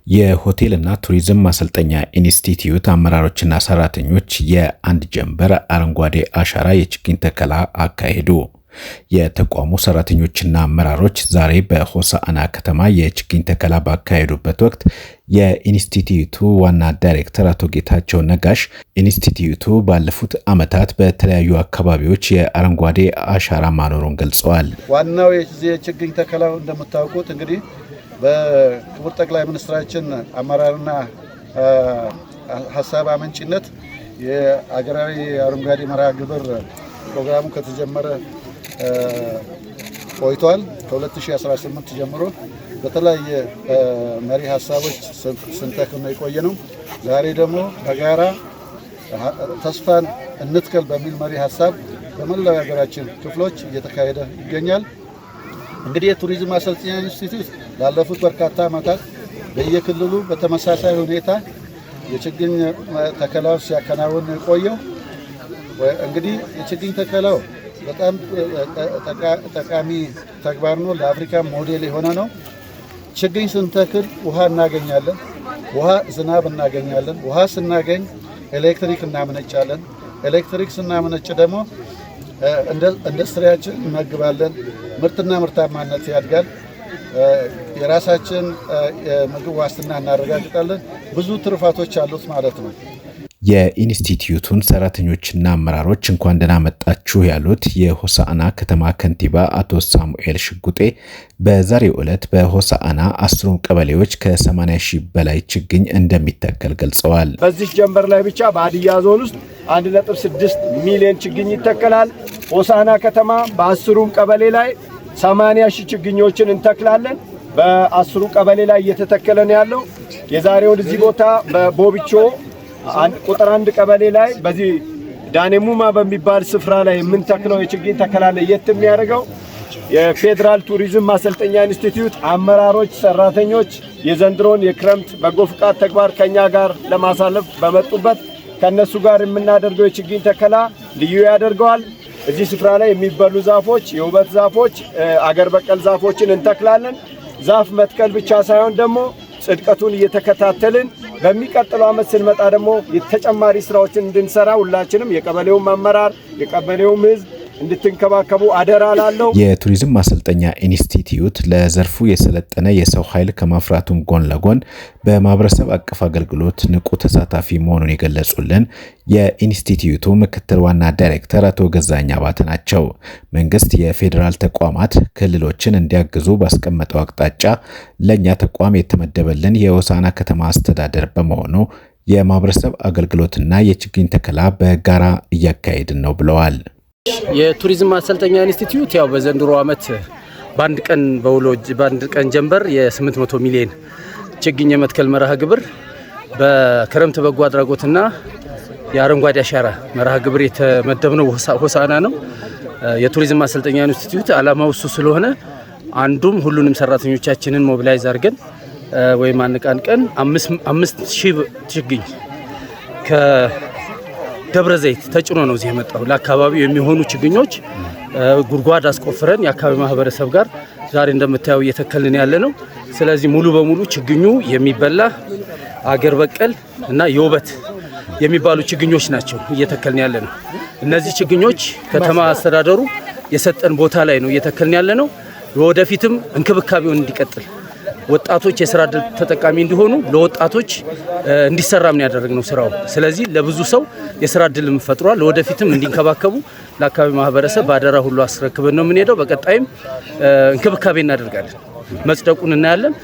የሆቴልና ቱሪዝም ማሰልጠኛ ኢንስቲትዩት አመራሮችና ሰራተኞች የአንድ ጀንበር አረንጓዴ አሻራ የችግኝ ተከላ አካሄዱ። የተቋሙ ሰራተኞችና አመራሮች ዛሬ በሆሳዕና ከተማ የችግኝ ተከላ ባካሄዱበት ወቅት የኢንስቲትዩቱ ዋና ዳይሬክተር አቶ ጌታቸው ነጋሽ ኢንስቲትዩቱ ባለፉት ዓመታት በተለያዩ አካባቢዎች የአረንጓዴ አሻራ ማኖሩን ገልጸዋል። ዋናው የችግኝ ተከላው እንደምታውቁት እንግዲህ በክቡር ጠቅላይ ሚኒስትራችን አመራርና ሀሳብ አመንጭነት የአገራዊ አረንጓዴ መርሃ ግብር ፕሮግራሙ ከተጀመረ ቆይቷል። ከ2018 ጀምሮ በተለያየ መሪ ሀሳቦች ስንተክል ነው የቆየ ነው። ዛሬ ደግሞ በጋራ ተስፋን እንትከል በሚል መሪ ሀሳብ በመላው የሀገራችን ክፍሎች እየተካሄደ ይገኛል። እንግዲህ የቱሪዝም ማሰልጠኛ ኢንስቲትዩት ላለፉት በርካታ ዓመታት በየክልሉ በተመሳሳይ ሁኔታ የችግኝ ተከላው ሲያከናውን ቆየው። እንግዲህ የችግኝ ተከላው በጣም ጠቃሚ ተግባር ነው። ለአፍሪካ ሞዴል የሆነ ነው። ችግኝ ስንተክል ውሃ እናገኛለን። ውሃ ዝናብ እናገኛለን። ውሃ ስናገኝ ኤሌክትሪክ እናመነጫለን። ኤሌክትሪክ ስናመነጭ ደግሞ ኢንዱስትሪያችን እንመግባለን። ምርትና ምርታማነት ያድጋል። የራሳችን የምግብ ዋስትና እናረጋግጣለን። ብዙ ትሩፋቶች አሉት ማለት ነው። የኢንስቲትዩቱን ሰራተኞችና አመራሮች እንኳን ደህና መጣችሁ ያሉት የሆሳዕና ከተማ ከንቲባ አቶ ሳሙኤል ሽጉጤ በዛሬው ዕለት በሆሳዕና 10 ቀበሌዎች ከ80 ሺህ በላይ ችግኝ እንደሚተከል ገልጸዋል። በዚህ ጀንበር ላይ ብቻ በሀዲያ ዞን ውስጥ 1.6 ሚሊዮን ችግኝ ይተከላል። ሆሳዕና ከተማ በ10 ቀበሌ ላይ 80 ሺህ ችግኞችን እንተክላለን። በ10 ቀበሌ ላይ እየተተከለ ነው ያለው። የዛሬውን እዚህ ቦታ በቦቢቾ ቁጥር 1 ቀበሌ ላይ በዚህ ዳኔሙማ በሚባል ስፍራ ላይ የምንተክለው የችግኝ ተከላ ለየት የሚያደርገው የፌዴራል ቱሪዝም ማሰልጠኛ ኢንስቲትዩት አመራሮች፣ ሰራተኞች የዘንድሮን የክረምት በጎ ፍቃድ ተግባር ከኛ ጋር ለማሳለፍ በመጡበት ከነሱ ጋር የምናደርገው የችግኝ ተከላ ልዩ ያደርገዋል። እዚህ ስፍራ ላይ የሚበሉ ዛፎች፣ የውበት ዛፎች፣ አገር በቀል ዛፎችን እንተክላለን። ዛፍ መትከል ብቻ ሳይሆን ደግሞ ጽድቀቱን እየተከታተልን በሚቀጥለው ዓመት ስንመጣ ደግሞ የተጨማሪ ስራዎችን እንድንሰራ ሁላችንም የቀበሌውም አመራር የቀበሌውም ሕዝብ እንድትንከባከቡ አደራ ላለው። የቱሪዝም ማሰልጠኛ ኢንስቲትዩት ለዘርፉ የሰለጠነ የሰው ኃይል ከማፍራቱም ጎን ለጎን በማህበረሰብ አቀፍ አገልግሎት ንቁ ተሳታፊ መሆኑን የገለጹልን የኢንስቲትዩቱ ምክትል ዋና ዳይሬክተር አቶ ገዛኝ አባተ ናቸው። መንግስት የፌዴራል ተቋማት ክልሎችን እንዲያግዙ ባስቀመጠው አቅጣጫ ለኛ ተቋም የተመደበልን የሆሳዕና ከተማ አስተዳደር በመሆኑ የማህበረሰብ አገልግሎትና የችግኝ ተከላ በጋራ እያካሄድን ነው ብለዋል። የቱሪዝም ማሰልጠኛ ኢንስቲትዩት ያው በዘንድሮ ዓመት በአንድ ቀን ጀንበር የ800 ሚሊዮን ችግኝ የመትከል መርሃ ግብር በክረምት በጎ አድራጎትና የአረንጓዴ አሻራ መርሃ ግብር የተመደብነው ሆሳዕና ነው። የቱሪዝም ማሰልጠኛ ኢንስቲትዩት ዓላማው እሱ ስለሆነ አንዱም ሁሉንም ሰራተኞቻችንን ሞቢላይዝ አድርገን ወይም አንቀን 5000 ችግኝ ደብረ ዘይት ተጭኖ ነው እዚህ የመጣው። ለአካባቢው የሚሆኑ ችግኞች ጉድጓድ አስቆፍረን የአካባቢ ማህበረሰብ ጋር ዛሬ እንደምታየው እየተከልን ያለ ነው። ስለዚህ ሙሉ በሙሉ ችግኙ የሚበላ አገር በቀል እና የውበት የሚባሉ ችግኞች ናቸው እየተከልን ያለ ነው። እነዚህ ችግኞች ከተማ አስተዳደሩ የሰጠን ቦታ ላይ ነው እየተከልን ያለ ነው። ወደፊትም እንክብካቤውን እንዲቀጥል ወጣቶች የስራ ዕድል ተጠቃሚ እንዲሆኑ ለወጣቶች እንዲሰራ ምን ያደረግነው ስራው። ስለዚህ ለብዙ ሰው የስራ ዕድል ፈጥሯል። ለወደፊትም እንዲንከባከቡ ለአካባቢ ማህበረሰብ ባደራ ሁሉ አስረክበን ነው የምንሄደው። በቀጣይም እንክብካቤ እናደርጋለን። መጽደቁን እናያለን።